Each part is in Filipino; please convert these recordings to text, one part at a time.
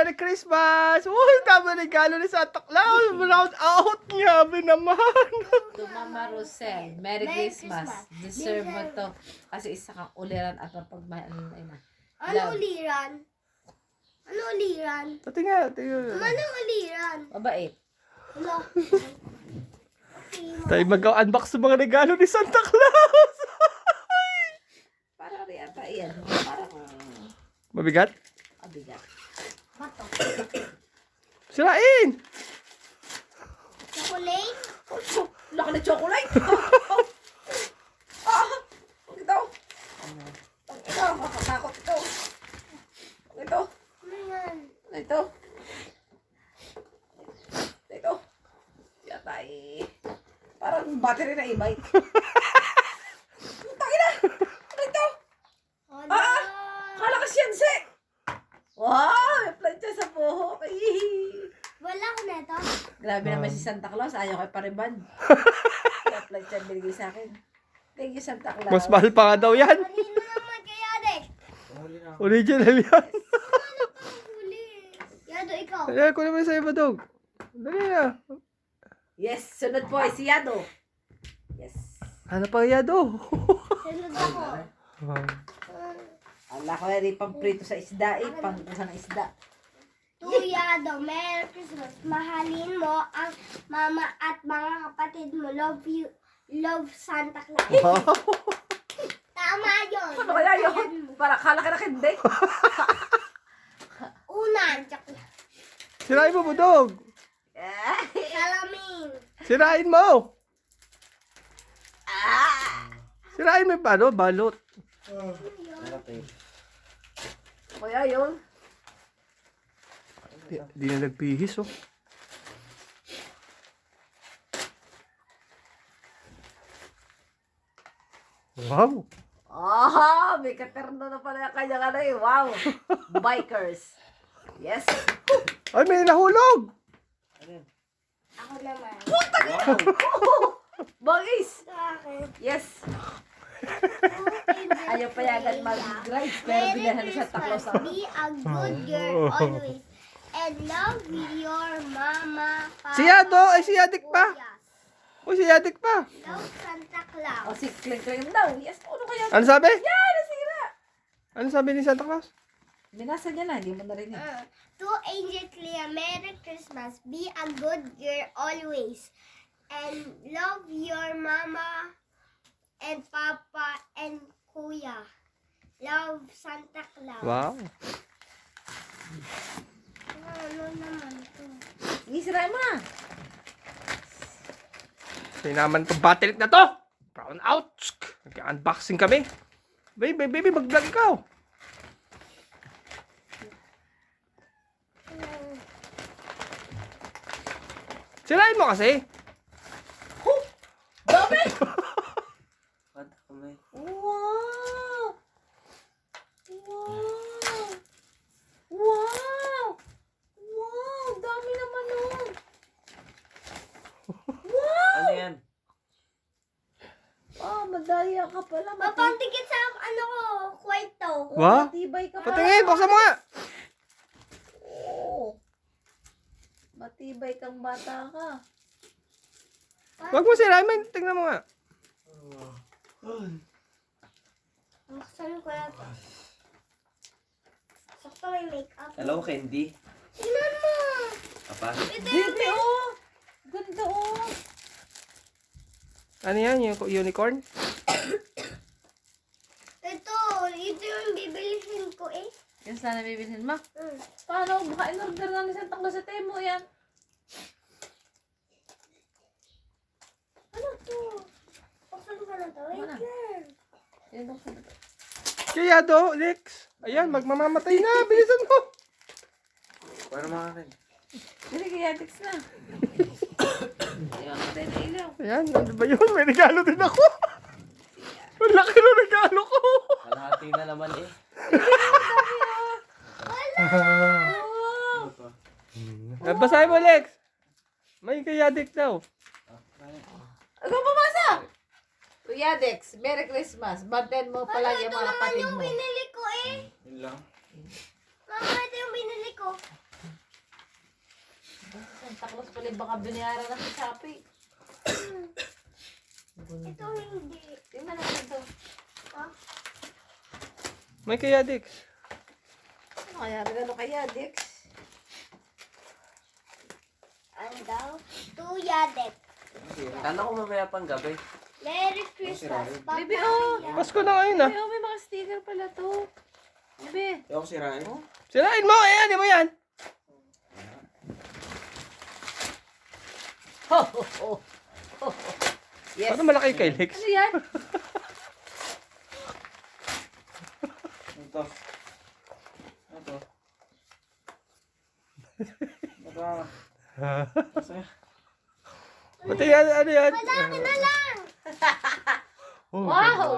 Merry Christmas! Uy, tama regalo ni Santa Claus! Round out niya, naman! To Mama Rosel, Merry Christmas. Deserve mo to. Kasi isa kang uliran at mapagmahal na ina. Ano uliran? Ano uliran? Pati nga, tingnan. Ano uliran? Mabait. Wala. Tayo mag-unbox ng mga regalo ni Santa Claus! Parang yata yan. Parang Mabigat? abigat. Bato. Sirain! Chocolate? Laki na chocolate! Ito! Ito! Makatakot ito! Ito! Ano yan? Ito! Ito! Yata eh. Parang battery na e-bike. Tangina! Ano ito? Ano? Kalakas yan, se! Wow! May plancha sa buhok. Ay! Wala ko na ito. Grabe naman si Santa Claus. Ayaw kay Pariban. May plancha binigay sa akin. Thank you, Santa Claus. Mas mahal pa nga daw yan. Kanino naman kay Adek? Original yan. Huli. Yado, ikaw. Ayan, ko naman sa'yo, Badog. Dali na. Yes! Sunod po ay si Yado. Yes. Ano pa yado? Sunod ako. Ala ko yan pang prito sa isda eh. Pang sa isda. Tuyado, Merry Christmas. Mahalin mo ang mama at mga kapatid mo. Love you. Love Santa Claus. Wow. Tama yun. Ano kaya yun? Para kala ka na hindi. Una, chocolate. Sirain mo, Badog. Salamin. Sirain mo. Sirain mo yung ano, balot. Kaya yun. Di na nagpihis, oh. Wow. Ah, may katerno na pala yung kanya ano eh. Wow. Bikers. Yes. Ay, may nahulog. Ako naman. Bangis. Sa akin. Yes. Ayaw payagan mag-drive. Pero bilahan na sa taklos ako. Be a good girl always. And love your mama, papa, Si Yado, ay si Yadik pa. kuya. Uy, si Yadik pa. Love Santa O Claus. si Kling daw. Yes. Ano kaya? Ano sabi? Yan, nasira. Ano sabi ni Santa Claus? Binasa niya na. Hindi mo narinig. To Angel Clea, Merry Christmas. Be a good girl always. And love your mama and papa and kuya. Love Santa Claus. Wow. Ano naman to? Isira mo na. Kaya naman itong battery na to. Brown out. Nag-unboxing kami. Baby, mag-vlog ikaw. Sirain mo kasi. Dami! Wow! Wow! Wow! Wow! Dami naman nun! Wow! Ano yan? Ah, madaya ka pala. Mapangtikit sa ano ko, kwarto. Wow. Matibay ka pala. Patingin, buksan mo nga. Oo. Matibay kang bata ka. Huwag mo sirain mo. Tingnan mo nga. Buksan ko na to. Sakto may makeup. Hello, Candy. Tingnan mo. Apa? Dito, oh! Ganda, oh! Ano yan? Yung unicorn? Ito yung bibilihin ko eh. Yan sana bibilhin mo. Mm. Paano? Baka in-order na ni Santa Claus sa Temo yan. Ano to? Buksan ko na to. Wait Ano? lang. Yan buksan na to. Kaya do, Lex. Ayan, magmamamatay na. Bilisan mo. Paano mga akin? Dili kaya Dex na. Ayaw ka tayo na ilaw. Ayan, ano ba yun? May regalo din ako. Ang laki ng regalo ko. Kalahati na naman eh. Oh! Basahin mo, Lex. May kayadik daw. Ikaw pumasa! Kuya Dex, Merry Christmas. Bantayan mo palagi ang mga kapatid Yung mo. binili ko eh. Yun lang. Mama, ito yung binili ko. Santa Claus pala yung baka binayaran na sa Shopee. Ito hindi. Tingnan natin ito. May kaya, Dix. Ano kaya? Regalo kaya, Dix? Ano daw? Tuyadek. Kala ko mamaya pang gabi. Merry Christmas, Papa. Baby, oh! Pasko na ngayon, ah. Ay, oh, may mga sticker pala to. Bebe. Ayaw ko sirain. Sirain mo, ano mo yan? Ho, ho, ho. Ho, ho. Yes. Parang malaki kay Lex. Ano yan? Ito. Ito. Ito. Masaya. Pati yan, ano yan? Malaki na lang. Wow!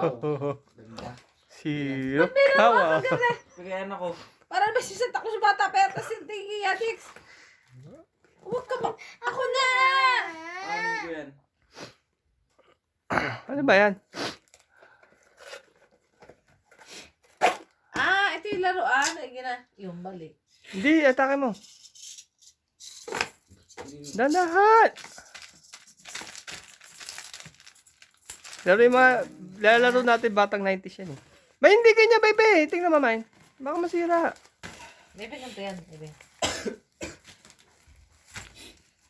Ganda. Sirap ka, wow. Bigyan ako. Parang ba si Santa Claus bata pero tas hindi kaya, Dix? Huwag ka ba? Ako na! Ano ko yan? Ano ba yan? Ah, ito yung laruan. Ay, yung balik. Hindi, atake mo. Dalahat! Lalaro natin batang 90s yan eh. Ba, hindi kanya, bebe. Tingnan mo, mine. Baka masira. Bebe, ganito yan. Bebe.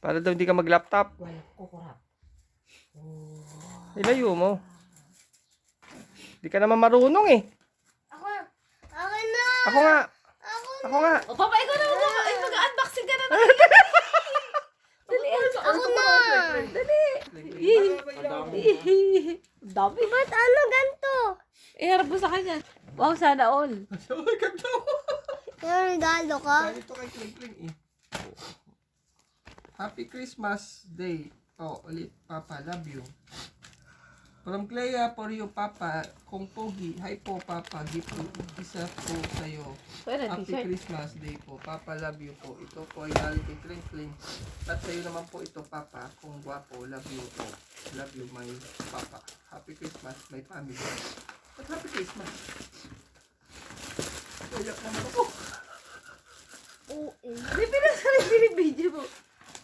Para daw hindi ka mag-laptop. Wala, kukurap. Ilayo mo. Hindi ka naman marunong eh. Ako. Ako na. Ako nga. Ako na. Ako nga. O, Papa, ikaw na mag-unboxing ka na. Dali, Ako na. Dali. Dami. Ba't ano ganito? Iharap mo sa kanya. Wow, sana all. Ay, ganda. Yung regalo ka? Ito kay Kling Kling eh. Happy Christmas Day. Oh, ulit, Papa. Love you. From Clea, for you, Papa. Kung Pogi. Hi po, Papa. Gift isa po sa'yo. Pwede, Happy t-shirt. Christmas Day po. Papa, love you po. Ito po ay galing kay Kling Kling. At sa'yo naman po ito, Papa. Kung gwapo, love you po. Love you, my Papa. Happy Christmas, my family. At Happy Christmas. Iyak naman ako. Oo. Hindi pinasali video mo.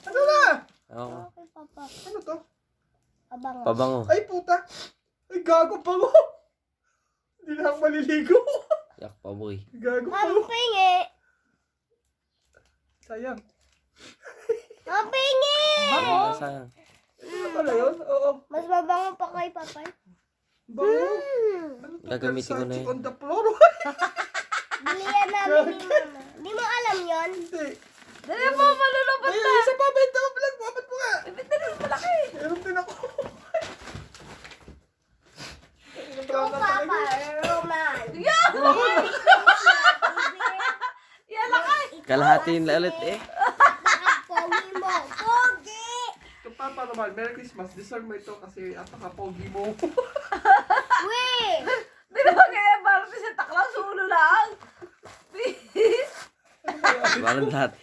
Ano na? Oo. Okay, Papa. Ano to? Abangan. Pabango. Ay, puta. Ay, gago pa mo. Hindi na ako maliligo. Yak pa boy. Gago pa Ma'am, mo. pingi. Sayang. Ma'am, pingi. Ah, sayang. Ano pala yun? Oo. Mas mabango pa kay Papa. Bango. Ano to? Gagamitin ko na Versace yun. on the floor. Bilihan namin ni Mama. Di mo alam yon? Hindi. Dali mo, malulubot Ay, na. isa pa. Benta mo. Vlog mo. Apat mo nga. Bibit na rin malaki. Meron din ako. Ito, Papa. Roman. Yan, lakay. Kalahatiin na ulit eh. Pogi mo. Pogi! Ito, Papa naman. Merry Christmas. Deserve mo ito kasi apaka-pogi mo. Wait! Di naman kaya parang si Santa Claus ulo lang. Parang dati.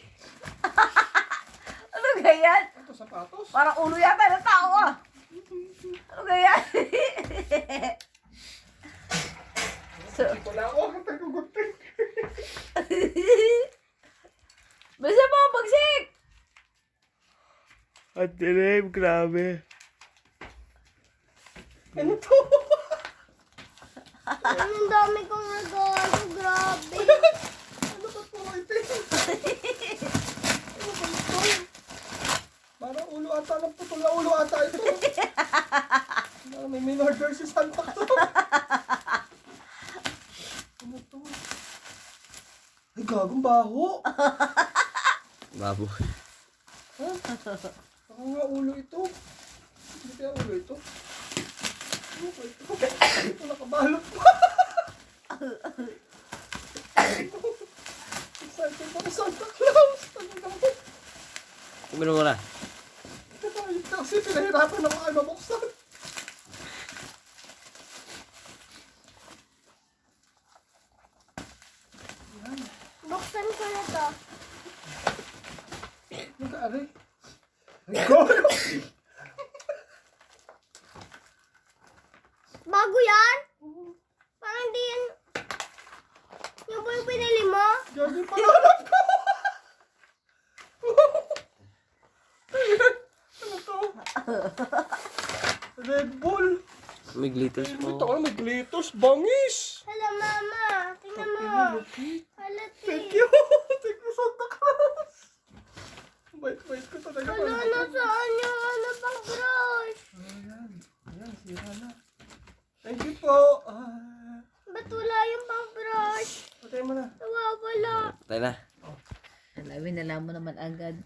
Ano ganyan? Ito, sapatos. Parang ulo yata ng tao ah. Ano ganyan? Hindi ko lang ako. Tagugutin. Basta mo, pagsik! At dilim, grabe. Ano to? Ang dami kong regalo. Grabe. Ano ba po ito? Ano ba ito? Parang ulo ata ng putol na ulo ata ito. Parang may minor si Santa Claus. Ano to? Ay, gagong baho. Baboy. Ha? Baka nga ulo ito. Hindi kaya ulo ito. Ano ba ito? Ito nakabalot pa. Excited ako Santa Claus. Talaga mo. Kumino mo na. Kasi pinahirapan ako ay mabuksan. Buksan ko na to. Nag-aaray. Gago! Bago yan? Parang hindi yan. Yung po yung pinili mo? Gago pa alam ko! Red Bull. May glitters Ito po. ka may glitters. Bangis. Hello, Mama. Tingnan mo. Hala, Thank T. you. Thank you, Santa Claus. Wait ko talaga. Hala, nasaan yung ano pang brush? Ayan. Ayan, sira na. Thank you po. Ba't wala yung pang brush? Patay mo na. Nawawala. Tayo na. Alawin, alam mo naman agad.